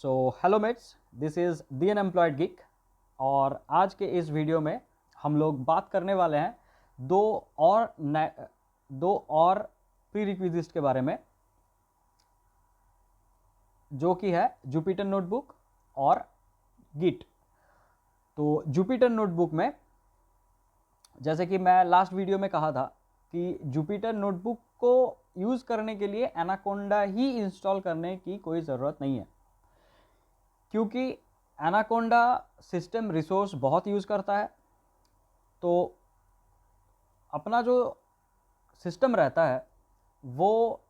So hello mates, this is the unemployed geek. और आज के इस वीडियो में हम लोग बात करने वाले हैं दो और प्री रिक्विजिट के बारे में, जो कि है जुपिटर नोटबुक और गिट। तो जुपिटर नोटबुक में, जैसे कि मैं लास्ट वीडियो में कहा था कि जुपिटर नोटबुक को यूज़ करने के लिए एनाकोंडा ही इंस्टॉल करने की कोई ज़रूरत नहीं है, क्योंकि एनाकोंडा सिस्टम रिसोर्स बहुत यूज़ करता है। तो अपना जो सिस्टम रहता है वो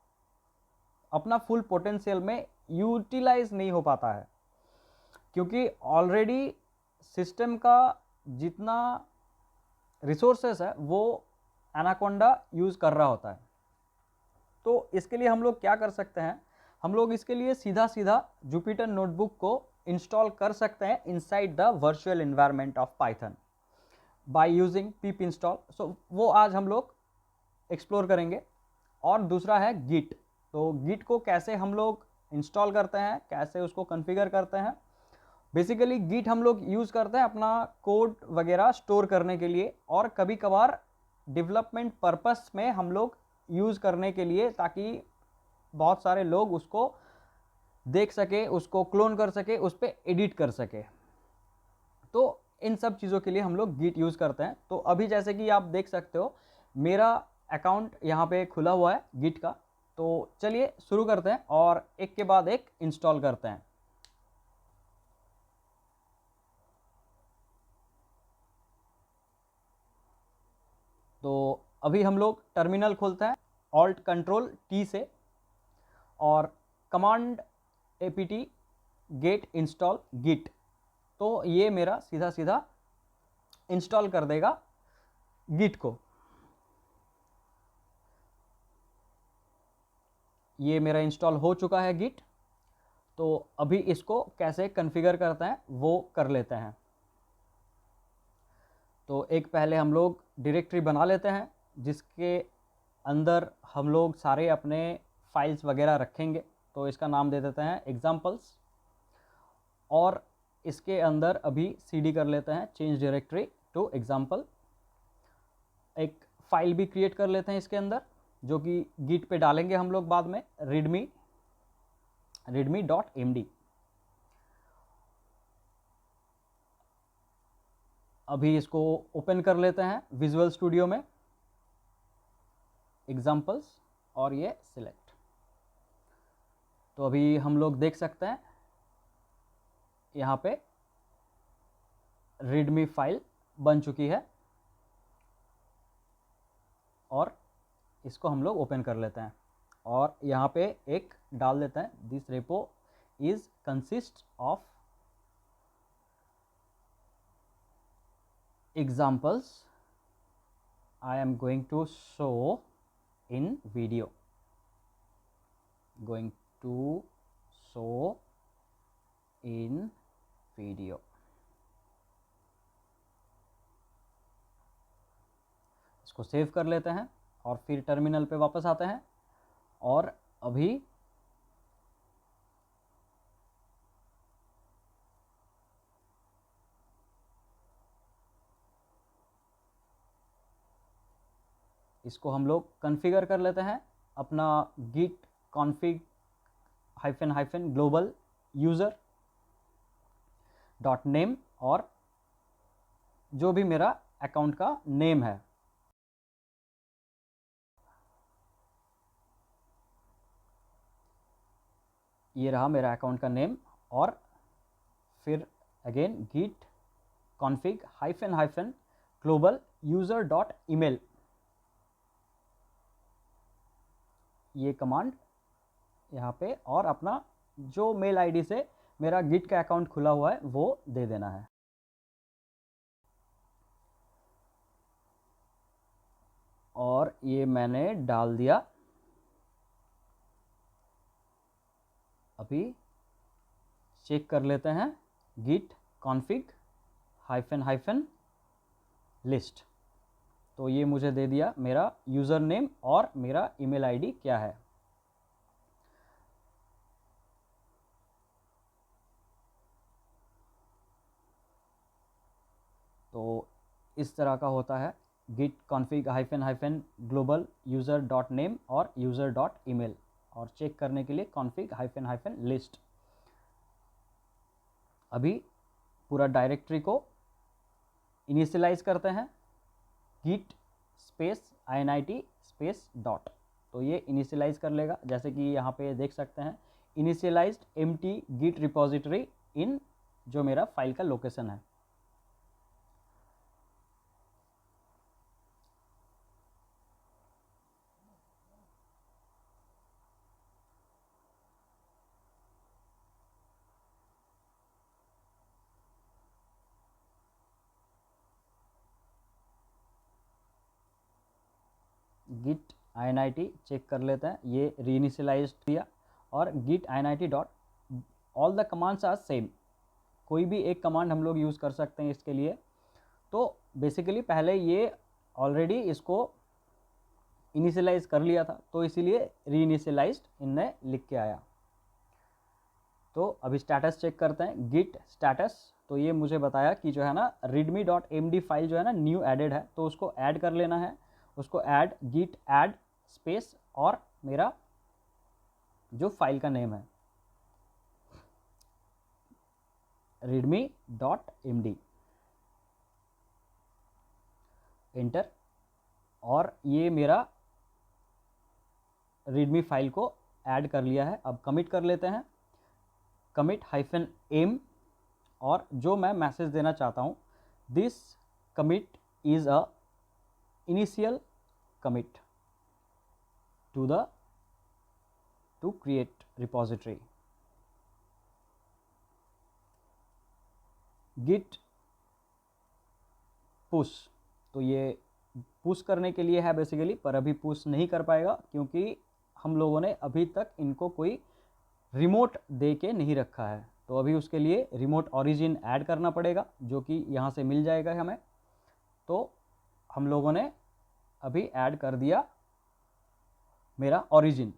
अपना फुल पोटेंशियल में यूटिलाइज नहीं हो पाता है, क्योंकि ऑलरेडी सिस्टम का जितना रिसोर्सेस है वो एनाकोंडा यूज़ कर रहा होता है। तो इसके लिए हम लोग क्या कर सकते हैं, हम लोग इसके लिए सीधा सीधा जुपिटर नोटबुक को इंस्टॉल कर सकते हैं inside the virtual environment of Python by using pip install. So वो आज हम लोग एक्सप्लोर करेंगे। और दूसरा है गिट। तो गिट को कैसे हम लोग इंस्टॉल करते हैं, कैसे उसको कॉन्फ़िगर करते हैं। बेसिकली गिट हम लोग यूज़ करते हैं अपना कोड वगैरह स्टोर करने के लिए, और कभी कभार डेवलपमेंट पर्पस में हम लोग यूज़ करने के लिए, ताकि बहुत सारे लोग उसको देख सके, उसको क्लोन कर सके, उस पर एडिट कर सके। तो इन सब चीज़ों के लिए हम लोग गिट यूज़ करते हैं। तो अभी जैसे कि आप देख सकते हो, मेरा अकाउंट यहाँ पे खुला हुआ है गिट का। तो चलिए शुरू करते हैं और एक के बाद एक इंस्टॉल करते हैं। तो अभी हम लोग टर्मिनल खोलते हैं ऑल्ट कंट्रोल टी से, और command APT get install git. तो ये मेरा सीधा सीधा इंस्टॉल कर देगा गिट को। ये मेरा इंस्टॉल हो चुका है गिट। तो अभी इसको कैसे कॉन्फ़िगर करते हैं वो कर लेते हैं। तो एक पहले हम लोग डायरेक्टरी बना लेते हैं, जिसके अंदर हम लोग सारे अपने फाइल्स वगैरह रखेंगे। तो इसका नाम दे देते हैं एग्जाम्पल्स, और इसके अंदर अभी सीडी कर लेते हैं चेंज डायरेक्टरी टू एग्जाम्पल। एक फाइल भी क्रिएट कर लेते हैं इसके अंदर, जो कि गिट पे डालेंगे हम लोग बाद में, readme.md। अभी इसको ओपन कर लेते हैं विजुअल स्टूडियो में, एग्जाम्पल्स, और ये सिलेक्ट। तो अभी हम लोग देख सकते हैं यहाँ पे रीडमी फाइल बन चुकी है, और इसको हम लोग ओपन कर लेते हैं। और यहाँ पे एक डाल देते हैं, this repo is consist of examples I am going to show in video, going to show in video। इसको सेव कर लेते हैं और फिर टर्मिनल पे वापस आते हैं। और अभी इसको हम लोग कॉन्फ़िगर कर लेते हैं अपना git config --- global user .name, और जो भी मेरा अकाउंट का नेम है। ये रहा मेरा अकाउंट का नेम, और फिर again git config --- global user .email, ये कमांड यहाँ पे, और अपना जो मेल आईडी से मेरा गिट का अकाउंट खुला हुआ है वो दे देना है। और ये मैंने डाल दिया। अभी चेक कर लेते हैं git config --- list। तो ये मुझे दे दिया मेरा यूज़र नेम और मेरा ईमेल आईडी क्या है। तो इस तरह का होता है git config --- global user .name और user .email, और चेक करने के लिए config --- list। अभी पूरा डायरेक्टरी को इनिशियलाइज करते हैं git space init space dot, तो ये इनिशियलाइज कर लेगा। जैसे कि यहाँ पे देख सकते हैं इनिशियलाइज्ड एम्प्टी गिट रिपोजिटरी इन, जो मेरा फाइल का लोकेशन है। git init चेक कर लेते हैं, ये रीइनिशियलाइज किया। और git init dot, all the commands are same, कोई भी एक कमांड हम लोग यूज़ कर सकते हैं इसके लिए। तो बेसिकली पहले ये ऑलरेडी इसको इनिशियलाइज कर लिया था, तो इसीलिए रीइनिशियलाइज्ड इनने लिख के आया। तो अभी स्टेटस चेक करते हैं गिट स्टेटस। तो ये मुझे बताया कि जो है ना readme.md फाइल जो है ना न्यू एडेड है, तो उसको ऐड कर लेना है। उसको ऐड git add स्पेस और मेरा जो फाइल का नेम है readme.md, एंटर। और ये मेरा readme फाइल को ऐड कर लिया है। अब कमिट कर लेते हैं, commit -m, और जो मैं मैसेज देना चाहता हूँ, this commit is a initial commit to create repository. Git push, तो ये पुश करने के लिए है बेसिकली, पर अभी पुश नहीं कर पाएगा क्योंकि हम लोगों ने अभी तक इनको कोई रिमोट दे के नहीं रखा है। तो अभी उसके लिए रिमोट ओरिजिन ऐड करना पड़ेगा, जो कि यहाँ से मिल जाएगा हमें। तो हम लोगों ने अभी ऐड कर दिया मेरा ओरिजिन।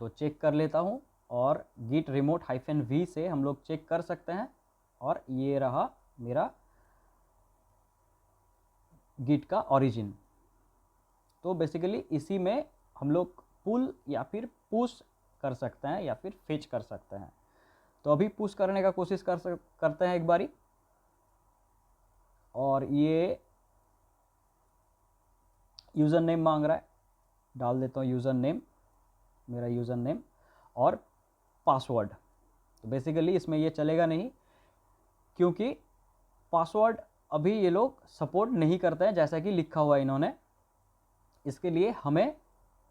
तो चेक कर लेता हूँ, और git remote -v से हम लोग चेक कर सकते हैं, और ये रहा मेरा गिट का ओरिजिन। तो बेसिकली इसी में हम लोग पुल या फिर पुश कर सकते हैं या फिर फेच कर सकते हैं। तो अभी पुश करने का कोशिश करते हैं एक बारी। और ये यूज़र नेम मांग रहा है, डाल देता हूँ यूज़र नेम, मेरा यूज़र नेम और पासवर्ड। तो बेसिकली इसमें ये चलेगा नहीं, क्योंकि पासवर्ड अभी ये लोग सपोर्ट नहीं करते हैं जैसा कि लिखा हुआ है इन्होंने। इसके लिए हमें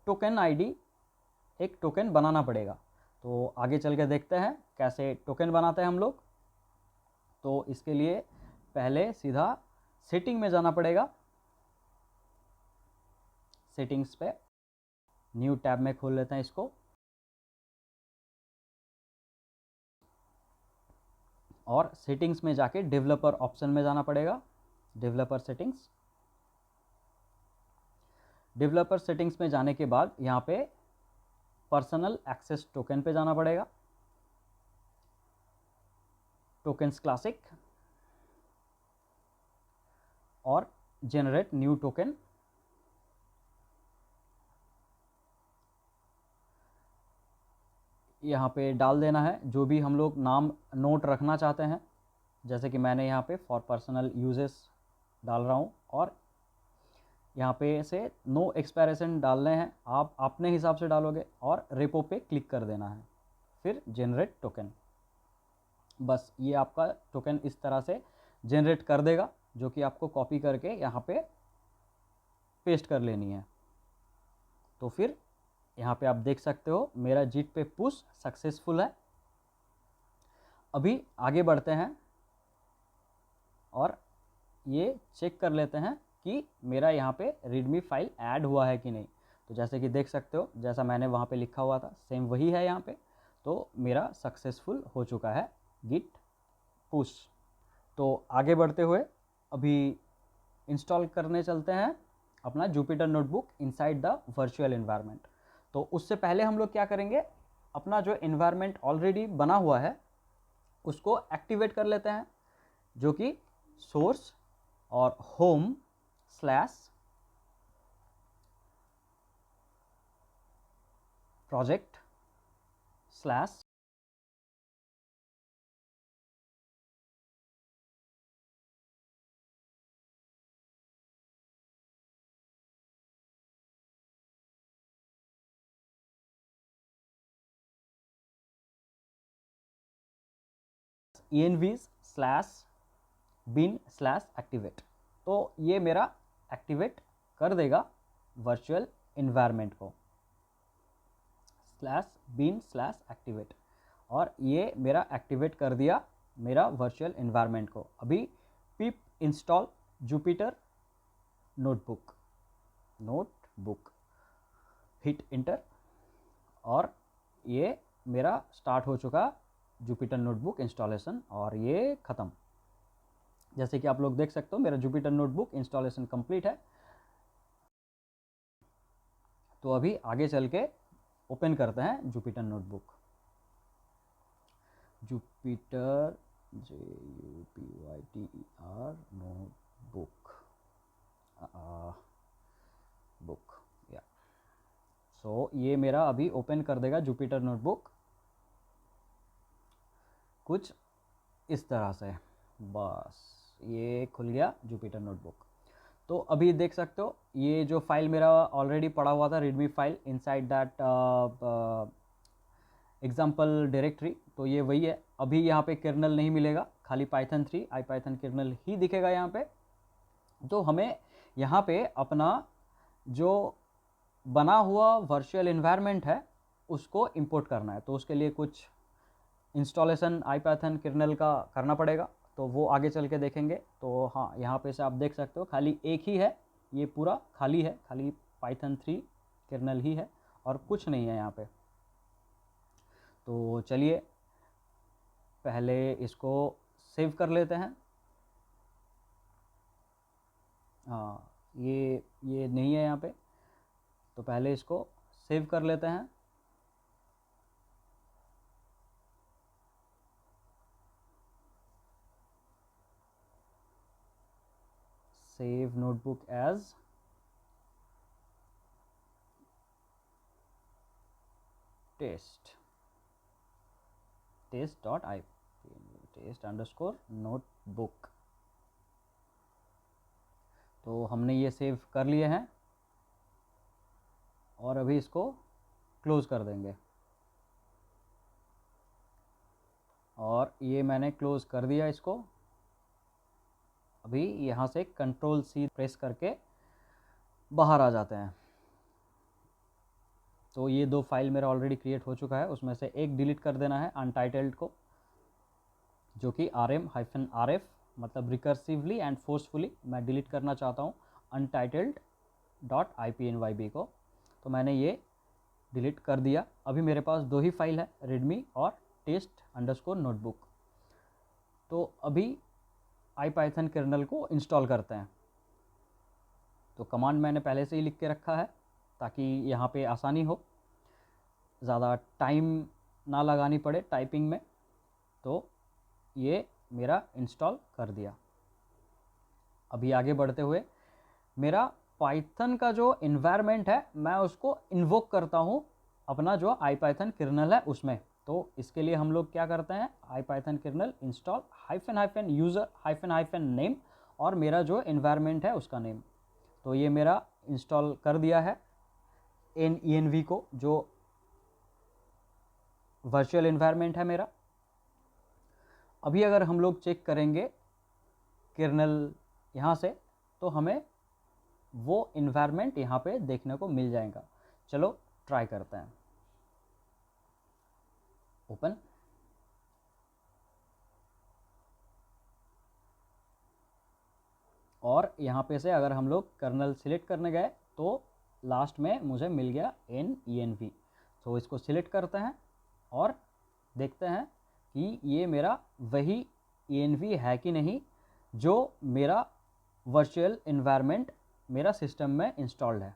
टोकन आईडी, एक टोकन बनाना पड़ेगा। तो आगे चल के देखते हैं कैसे टोकन बनाते हैं हम लोग। तो इसके लिए पहले सीधा सेटिंग में जाना पड़ेगा। सेटिंग्स पे न्यू टैब में खोल लेते हैं इसको, और सेटिंग्स में जाके डेवलपर ऑप्शन में जाना पड़ेगा। डेवलपर सेटिंग्स, डेवलपर सेटिंग्स में जाने के बाद यहाँ पे पर्सनल एक्सेस टोकन पे जाना पड़ेगा, टोकन्स क्लासिक, और जनरेट न्यू टोकन। यहाँ पे डाल देना है जो भी हम लोग नाम नोट रखना चाहते हैं। जैसे कि मैंने यहाँ पे फॉर पर्सनल यूजेस डाल रहा हूँ, और यहाँ पे से नो एक्सपायरेशन डालने हैं, आप अपने हिसाब से डालोगे, और रेपो पे क्लिक कर देना है, फिर जनरेट टोकन। बस ये आपका टोकन इस तरह से जनरेट कर देगा, जो कि आपको कॉपी करके यहाँ पे पेस्ट कर लेनी है। तो फिर यहाँ पे आप देख सकते हो मेरा जिट पे पुश सक्सेसफुल है। अभी आगे बढ़ते हैं और ये चेक कर लेते हैं कि मेरा यहाँ पे रीडमी फाइल ऐड हुआ है कि नहीं। तो जैसे कि देख सकते हो, जैसा मैंने वहाँ पे लिखा हुआ था सेम वही है यहाँ पे। तो मेरा सक्सेसफुल हो चुका है गिट पुश। तो आगे बढ़ते हुए अभी इंस्टॉल करने चलते हैं अपना Jupyter notebook inside the virtual environment. तो उससे पहले हम लोग क्या करेंगे, अपना जो एनवायरनमेंट ऑलरेडी बना हुआ है उसको एक्टिवेट कर लेते हैं। जो कि सोर्स और home slash project slash envs slash bin slash activate. तो ये मेरा एक्टिवेट कर देगा वर्चुअल इन्वायरमेंट को, स्लैश bin स्लैश एक्टिवेट, और ये मेरा एक्टिवेट कर दिया मेरा वर्चुअल इन्वायरमेंट को। अभी पिप install Jupyter notebook hit inter, और ये मेरा स्टार्ट हो चुका जुपिटर नोटबुक इंस्टॉलेशन, और ये ख़त्म। जैसे कि आप लोग देख सकते हो मेरा जुपिटर नोटबुक इंस्टॉलेशन कंप्लीट है। तो अभी आगे चल के ओपन करते हैं Jupyter notebook. Jupiter JUPYTER notebook book या। सो ये मेरा अभी ओपन कर देगा जुपिटर नोटबुक कुछ इस तरह से। बस ये खुल गया जुपिटर नोटबुक। तो अभी देख सकते हो ये जो फाइल मेरा ऑलरेडी पड़ा हुआ था, readme file inside that example directory, तो ये वही है। अभी यहाँ पे कर्नल नहीं मिलेगा, खाली पाइथन 3 IPython कर्नल ही दिखेगा यहाँ पे। तो हमें यहाँ पे अपना जो बना हुआ वर्चुअल इन्वायरमेंट है उसको इंपोर्ट करना है। तो उसके लिए कुछ इंस्टॉलेशन IPython कर्नल का करना पड़ेगा, तो वो आगे चल के देखेंगे। तो हाँ, यहाँ पे से आप देख सकते हो खाली एक ही है, ये पूरा खाली है, खाली पाइथन 3 कर्नल ही है और कुछ नहीं है यहाँ पे। तो चलिए पहले इसको सेव कर लेते हैं। हाँ, ये नहीं है यहाँ पे, तो पहले इसको सेव कर लेते हैं। Save notebook as test notebook. तो हमने ये सेव कर लिए हैं और अभी इसको क्लोज़ कर देंगे। और ये मैंने क्लोज़ कर दिया इसको। अभी यहाँ से Ctrl+C प्रेस करके बाहर आ जाते हैं। तो ये 2 फाइल मेरा ऑलरेडी क्रिएट हो चुका है, उसमें से एक डिलीट कर देना है अनटाइटल्ड को, जो कि rm-rf मतलब रिकर्सिवली एंड फोर्सफुली मैं डिलीट करना चाहता हूँ untitled.ipnyb को। तो मैंने ये डिलीट कर दिया। अभी मेरे पास 2 ही फाइल है, रेडमी और test_notebook। तो अभी IPython कर्नल को इंस्टॉल करते हैं। तो कमांड मैंने पहले से ही लिख के रखा है ताकि यहाँ पे आसानी हो, ज़्यादा टाइम ना लगानी पड़े टाइपिंग में। तो ये मेरा इंस्टॉल कर दिया। अभी आगे बढ़ते हुए मेरा पाइथन का जो इन्वायरमेंट है मैं उसको इन्वोक करता हूँ अपना जो IPython कर्नल है उसमें। तो इसके लिए हम लोग क्या करते हैं, IPython कर्नल इंस्टॉल -user-नेम और मेरा जो इन्वायरमेंट है उसका नेम। तो ये मेरा इंस्टॉल कर दिया है env को, जो वर्चुअल इन्वायरमेंट है मेरा। अभी अगर हम लोग चेक करेंगे कर्नल यहाँ से, तो हमें वो इन्वायरमेंट यहाँ पे देखने को मिल जाएगा। चलो ट्राई करते हैं। ओपन। और यहाँ पे से अगर हम लोग कर्नल सिलेक्ट करने गए तो लास्ट में मुझे मिल गया env। तो इसको सिलेक्ट करते हैं और देखते हैं कि ये मेरा वही env है कि नहीं जो मेरा वर्चुअल इन्वायरमेंट मेरा सिस्टम में इंस्टॉल्ड है।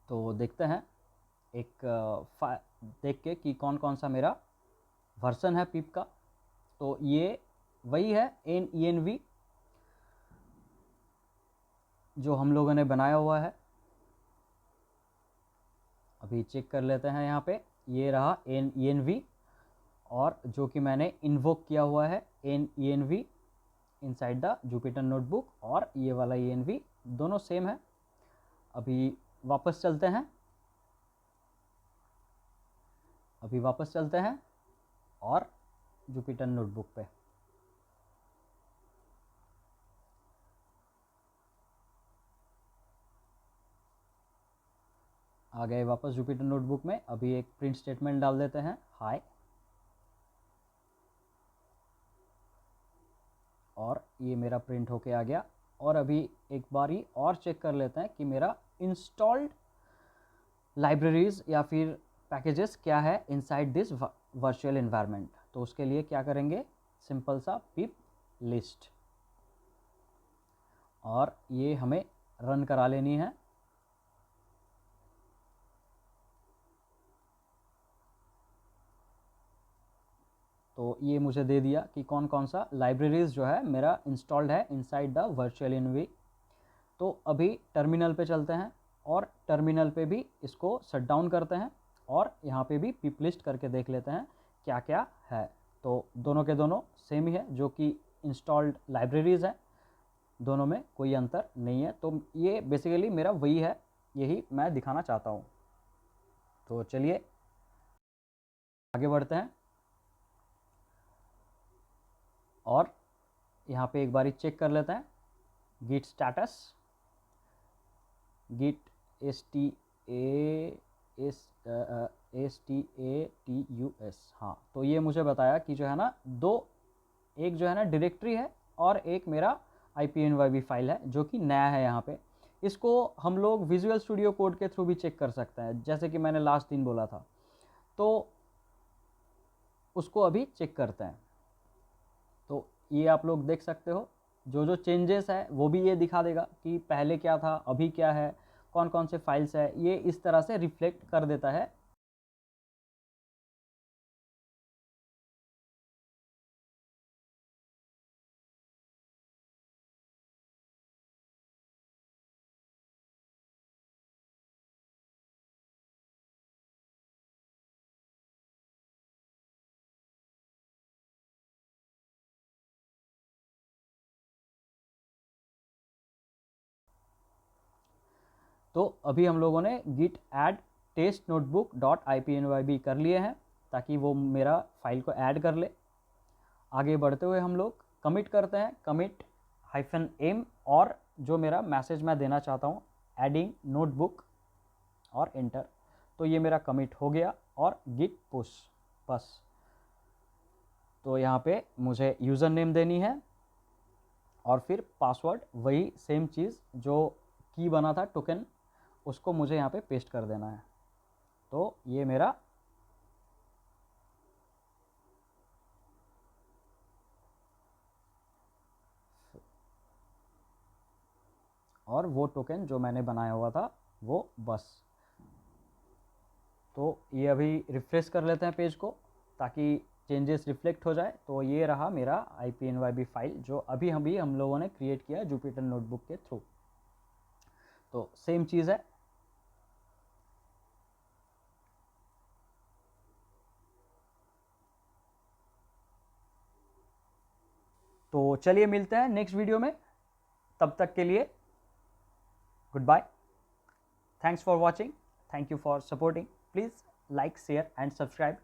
तो देखते हैं एक देख के कि कौन कौन सा मेरा वर्जन है पिप का। तो ये वही है NENV जो हम लोगों ने बनाया हुआ है। अभी चेक कर लेते हैं यहाँ पे, ये रहा NENV, और जो कि मैंने इन्वोक किया हुआ है NENV inside the Jupyter notebook, और ये वाला ENV दोनों सेम है। अभी वापस चलते हैं, और जुपिटर नोटबुक पे आ गए वापस जुपिटर नोटबुक में। अभी एक प्रिंट स्टेटमेंट डाल देते हैं, हाय, और ये मेरा प्रिंट होके आ गया। और अभी एक बारी और चेक कर लेते हैं कि मेरा इंस्टॉल्ड लाइब्रेरीज या फिर पैकेजेस क्या है इनसाइड दिस वर्चुअल एनवायरनमेंट। तो उसके लिए क्या करेंगे, सिंपल सा पिप लिस्ट, और ये हमें रन करा लेनी है। तो ये मुझे दे दिया कि कौन कौन सा लाइब्रेरीज जो है मेरा इंस्टॉल्ड है इनसाइड द वर्चुअल एनवी। तो अभी टर्मिनल पे चलते हैं, और टर्मिनल पे भी इसको शट डाउन करते हैं, और यहाँ पे भी पिप लिस्ट करके देख लेते हैं क्या क्या है। तो दोनों के दोनों सेम ही है, जो कि इंस्टॉल्ड लाइब्रेरीज़ है, दोनों में कोई अंतर नहीं है। तो ये बेसिकली मेरा वही है, यही मैं दिखाना चाहता हूँ। तो चलिए आगे बढ़ते हैं, और यहाँ पे एक बारी चेक कर लेते हैं गिट स्टेटस, गिट STATUS। हाँ, तो ये मुझे बताया कि जो है ना, एक जो है ना डायरेक्टरी है, और एक मेरा IPNYB फाइल है जो कि नया है यहाँ पे। इसको हम लोग विजुअल स्टूडियो कोड के थ्रू भी चेक कर सकते हैं, जैसे कि मैंने लास्ट दिन बोला था। तो उसको अभी चेक करते हैं। तो ये आप लोग देख सकते हो, जो जो चेंजेस है वो भी ये दिखा देगा कि पहले क्या था, अभी क्या है, कौन कौन से फाइल्स है, ये इस तरह से रिफ्लेक्ट कर देता है। तो अभी हम लोगों ने git add test notebook .ipnyb कर लिए हैं, ताकि वो मेरा फाइल को ऐड कर ले। आगे बढ़ते हुए हम लोग कमिट करते हैं, commit -m, और जो मेरा मैसेज मैं देना चाहता हूँ एडिंग नोटबुक, और एंटर। तो ये मेरा कमिट हो गया, और git push बस। तो यहाँ पे मुझे यूज़र नेम देनी है, और फिर पासवर्ड, वही सेम चीज़ जो की बना था टोकन, उसको मुझे यहाँ पे पेस्ट कर देना है। तो ये मेरा और वो टोकन जो मैंने बनाया हुआ था वो बस। तो ये अभी रिफ्रेश कर लेते हैं पेज को, ताकि चेंजेस रिफ्लेक्ट हो जाए। तो ये रहा मेरा IPNYB फाइल जो अभी हम लोगों ने क्रिएट किया जुपिटर नोटबुक के थ्रू। तो सेम चीज़ है। तो चलिए मिलते हैं नेक्स्ट वीडियो में, तब तक के लिए goodbye. Thanks for watching. Thank you for supporting. Please like, share and subscribe.